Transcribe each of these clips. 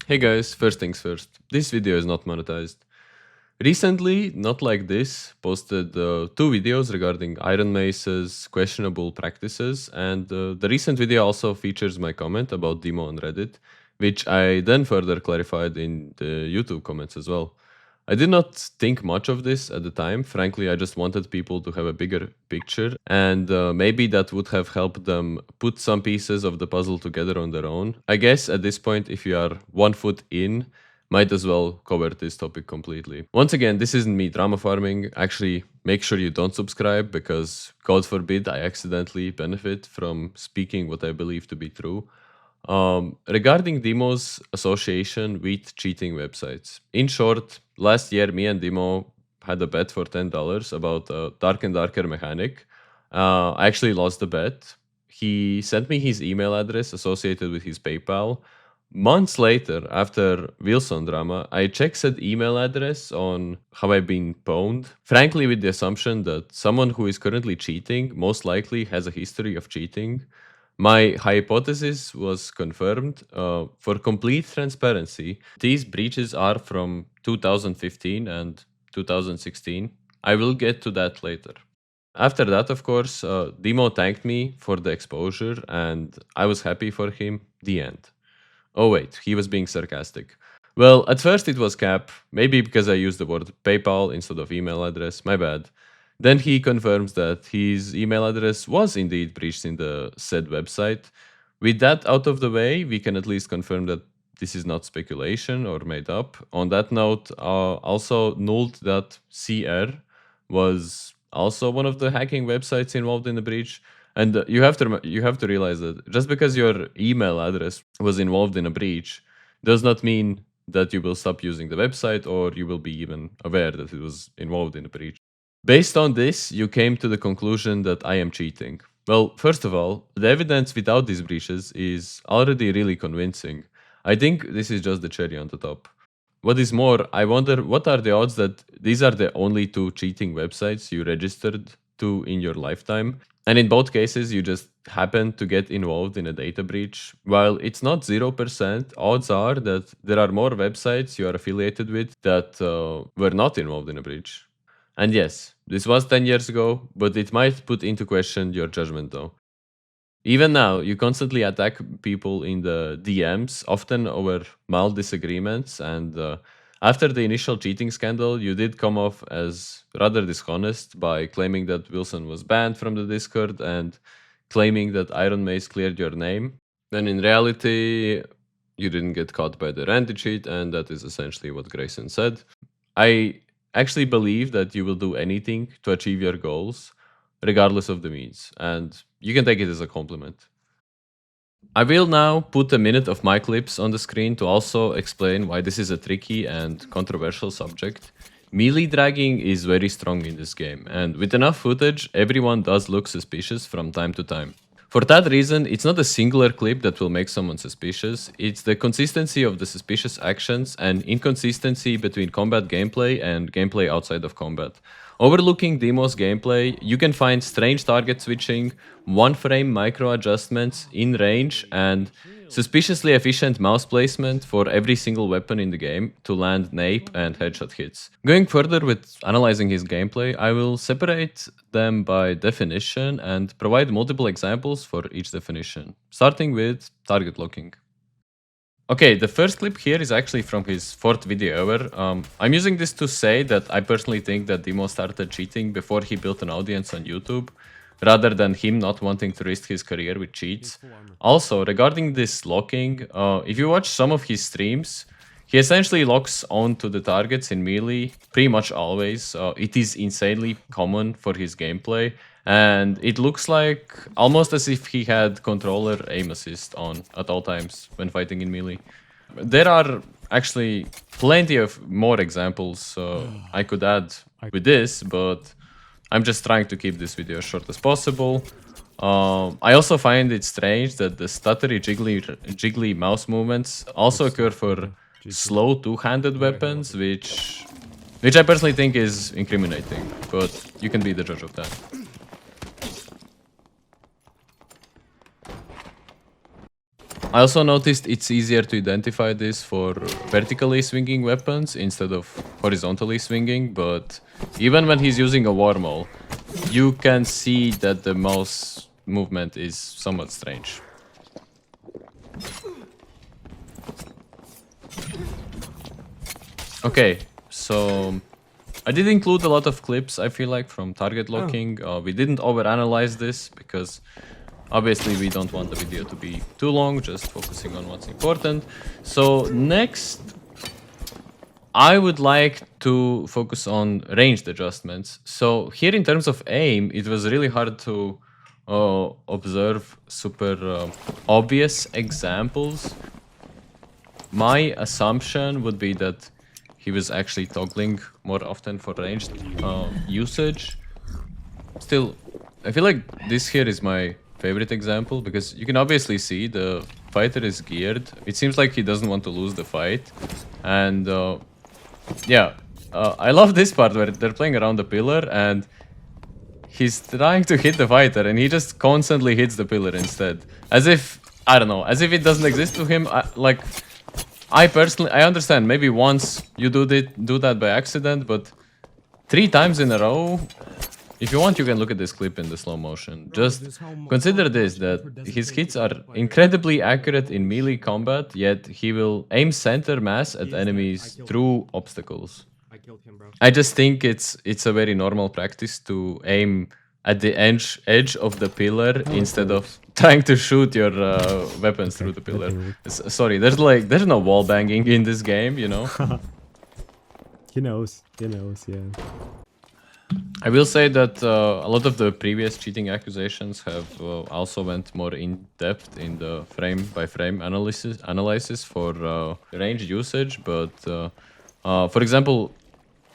Hey guys, first things first, this video is not monetized. Recently, Not Like This posted two videos regarding Iron Mace's questionable practices, and the recent video also features my comment about Dimo on Reddit, which I then further clarified in the YouTube comments as well. I did not think much of this at the time. Frankly, I just wanted people to have a bigger picture, and maybe that would have helped them put some pieces of the puzzle together on their own. I guess at this point, if you are 1 foot in, might as well cover this topic completely. Once again, this isn't me drama farming. Actually, make sure you don't subscribe because, God forbid, I accidentally benefit from speaking what I believe to be true. Regarding Dimo's association with cheating websites. In short, last year me and Dimo had a bet for $10 about a Dark and Darker mechanic. I actually lost the bet. He sent me his email address associated with his PayPal. Months later, after Wilson drama, I checked said email address on how I've been pwned. Frankly, with the assumption that someone who is currently cheating most likely has a history of cheating. My hypothesis was confirmed. For complete transparency, these breaches are from 2015 and 2016. I will get to that later. After that, of course, Dimo thanked me for the exposure and I was happy for him. The end. Oh wait, he was being sarcastic. Well, at first it was cap, maybe because I used the word PayPal instead of email address, my bad. Then he confirms that his email address was indeed breached in the said website. With that out of the way, we can at least confirm that this is not speculation or made up. On that note, also nulled that CR was also one of the hacking websites involved in the breach. And you have to realize that just because your email address was involved in a breach does not mean that you will stop using the website or you will be even aware that it was involved in a breach. Based on this, you came to the conclusion that I am cheating. Well, first of all, the evidence without these breaches is already really convincing. I think this is just the cherry on the top. What is more, I wonder what are the odds that these are the only two cheating websites you registered to in your lifetime? And in both cases, you just happen to get involved in a data breach. While it's not 0%, odds are that there are more websites you are affiliated with that were not involved in a breach. And yes, this was 10 years ago, but it might put into question your judgment though. Even now, you constantly attack people in the DMs, often over mild disagreements, and after the initial cheating scandal, you did come off as rather dishonest by claiming that Wilson was banned from the Discord and claiming that Iron Mace cleared your name. When in reality, you didn't get caught by the Randy cheat, and that is essentially what Grayson said. I actually believe that you will do anything to achieve your goals, regardless of the means, and you can take it as a compliment. I will now put a minute of my clips on the screen to also explain why this is a tricky and controversial subject. Melee dragging is very strong in this game, and with enough footage, everyone does look suspicious from time to time. For that reason, it's not a singular clip that will make someone suspicious, it's the consistency of the suspicious actions and inconsistency between combat gameplay and gameplay outside of combat. Overlooking Dimo's gameplay, you can find strange target switching, one-frame micro adjustments in range, and suspiciously efficient mouse placement for every single weapon in the game to land nape and headshot hits. Going further with analyzing his gameplay, I will separate them by definition and provide multiple examples for each definition, starting with target locking. Okay, the first clip here is actually from his 4th video ever. I'm using this to say that I personally think that Dimo started cheating before he built an audience on YouTube, rather than him not wanting to risk his career with cheats. Also, regarding this locking, if you watch some of his streams, he essentially locks onto the targets in melee pretty much always. It is insanely common for his gameplay, and it looks like almost as if he had controller aim assist on at all times when fighting in melee. There are actually plenty of more examples I could add with this, but I'm just trying to keep this video as short as possible. I also find it strange that the stuttery jiggly mouse movements also occur for slow two-handed weapons, which I personally think is incriminating, but you can be the judge of that. I also noticed it's easier to identify this for vertically swinging weapons instead of horizontally swinging, but even when he's using a wormhole, you can see that the mouse movement is somewhat strange. Okay, so I did include a lot of clips, I feel like, from target locking. We didn't overanalyze this because obviously we don't want the video to be too long, just focusing on what's important. So next, I would like to focus on ranged adjustments. So here in terms of aim, it was really hard to observe super obvious examples. My assumption would be that he was actually toggling more often for ranged usage. Still, I feel like this here is my favorite example because you can obviously see the fighter is geared. It seems like he doesn't want to lose the fight. And yeah, I love this part where they're playing around the pillar and he's trying to hit the fighter and he just constantly hits the pillar instead. As if, I don't know, as if it doesn't exist to him. I personally, I understand maybe once you do that by accident, but 3 times in a row, if you want, you can look at this clip in the slow motion. Just consider this, that his hits are incredibly accurate in melee combat, yet he will aim center mass at enemies through obstacles. I just think it's a very normal practice to aim at the edge of the pillar instead of trying to shoot your weapons through the pillar. Sorry, there's no wall banging in this game, you know. He knows, yeah. I will say that a lot of the previous cheating accusations have also went more in depth in the frame by frame analysis for range usage. But for example,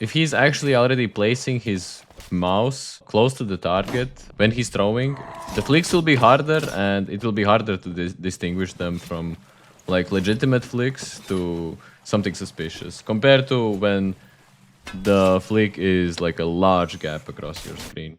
if he's actually already placing his mouse close to the target when he's throwing, the flicks will be harder, and it will be harder to distinguish them from like legitimate flicks to something suspicious, compared to when the flick is like a large gap across your screen.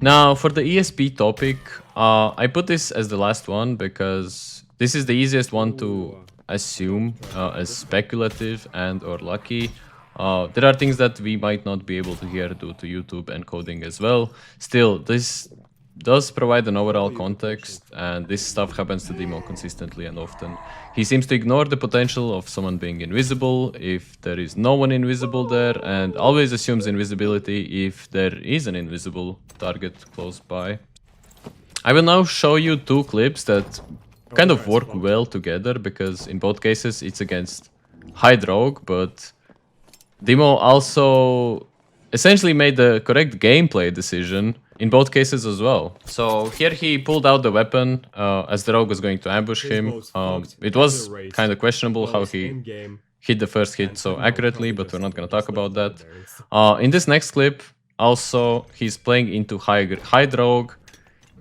Now, for the ESP topic, I put this as the last one because this is the easiest one to assume as speculative and or lucky. There are things that we might not be able to hear due to YouTube encoding as well. Still, this does provide an overall context, and this stuff happens to Dimo consistently and often. He seems to ignore the potential of someone being invisible if there is no one invisible there, and always assumes invisibility if there is an invisible target close by. I will now show you 2 clips that kind of work well together, because in both cases it's against Hide Rogue, but Dimo also essentially made the correct gameplay decision in both cases as well. So here he pulled out the weapon as the rogue was going to ambush him. It was kind of questionable how he hit the first hit so accurately, but we're not going to talk about that. In this next clip, also, he's playing into Hide Rogue.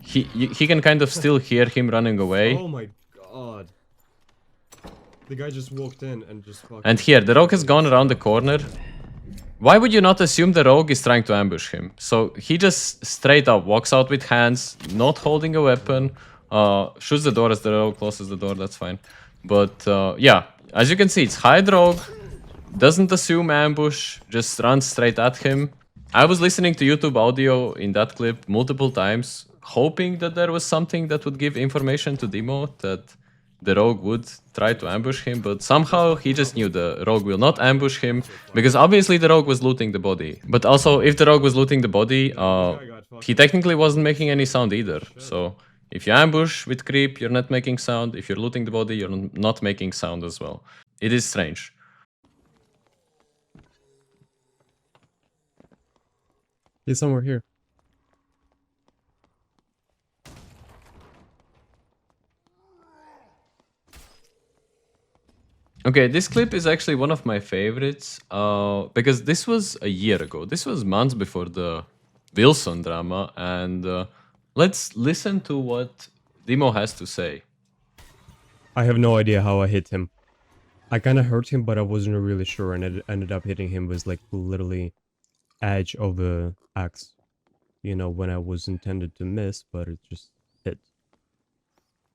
He can kind of still hear him running away. Oh my god. The guy just walked in and just fucking... And here, the rogue has gone around the corner. Why would you not assume the rogue is trying to ambush him? So he just straight up walks out with hands, not holding a weapon, shoots the door as the rogue closes the door, that's fine. But yeah, as you can see, it's Hide Rogue, doesn't assume ambush, just runs straight at him. I was listening to YouTube audio in that clip multiple times, hoping that there was something that would give information to Dimo that the rogue would try to ambush him, but somehow he just knew the rogue will not ambush him, because obviously the rogue was looting the body. But also, if the rogue was looting the body, he technically wasn't making any sound either. So if you ambush with creep, you're not making sound. If you're looting the body, you're not making sound as well. It is strange. He's somewhere here. Okay, this clip is actually one of my favorites because this was a year ago. This was months before the Wilson drama, and let's listen to what Dimo has to say. I have no idea how I hit him. I kind of hurt him, but I wasn't really sure, and it ended up hitting him with like literally edge of the axe. you know, when I was intended to miss, but it just hit.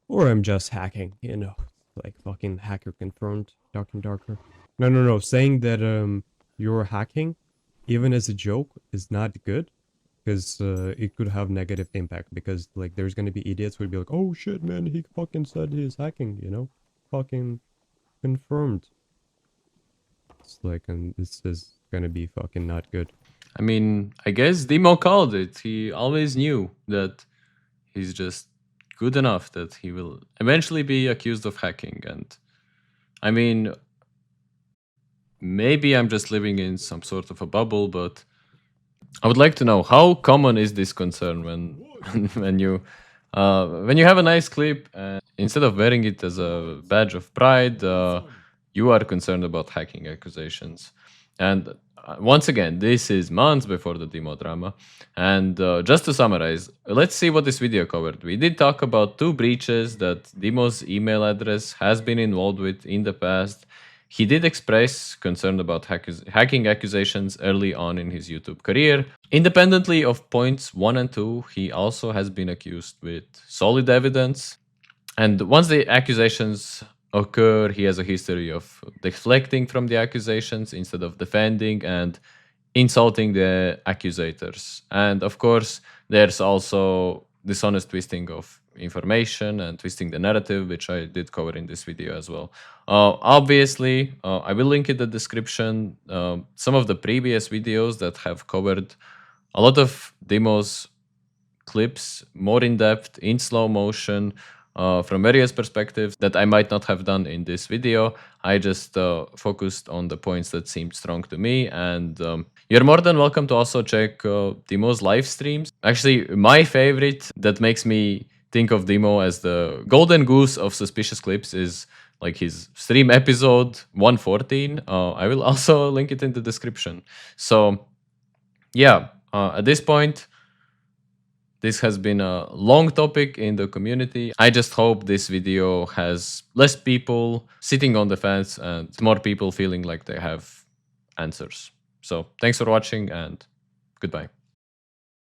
Or I'm just hacking, you know, like fucking hacker confirmed, dark and darker. No, no, no, saying that you're hacking, even as a joke, is not good, because it could have negative impact, because like there's gonna be idiots who'd be like, oh shit, man, he fucking said he's hacking, you know? Fucking confirmed. It's like, and this is gonna be fucking not good. I mean, I guess Dimo called it. He always knew that he's just good enough that he will eventually be accused of hacking. And I mean, maybe I'm just living in some sort of a bubble, but I would like to know how common is this concern when when you have a nice clip and instead of wearing it as a badge of pride, you are concerned about hacking accusations. And once again, this is months before the demo drama. And just to summarize, let's see what this video covered. We did talk about 2 breaches that Dimo's email address has been involved with in the past. He did express concern about hacking accusations early on in his YouTube career. Independently of points 1 and 2, he also has been accused with solid evidence. And once the accusations occur, he has a history of deflecting from the accusations instead of defending and insulting the accusators. And of course, there's also dishonest twisting of information and twisting the narrative, which I did cover in this video as well. Obviously, I will link in the description some of the previous videos that have covered a lot of demos clips more in depth in slow motion from various perspectives that I might not have done in this video. I just focused on the points that seemed strong to me, and you're more than welcome to also check Dimo's live streams. Actually, my favorite that makes me think of Dimo as the golden goose of suspicious clips is like his stream episode 114. I will also link it in the description. So yeah, at this point, this has been a long topic in the community. I just hope this video has less people sitting on the fence and more people feeling like they have answers. So thanks for watching and goodbye.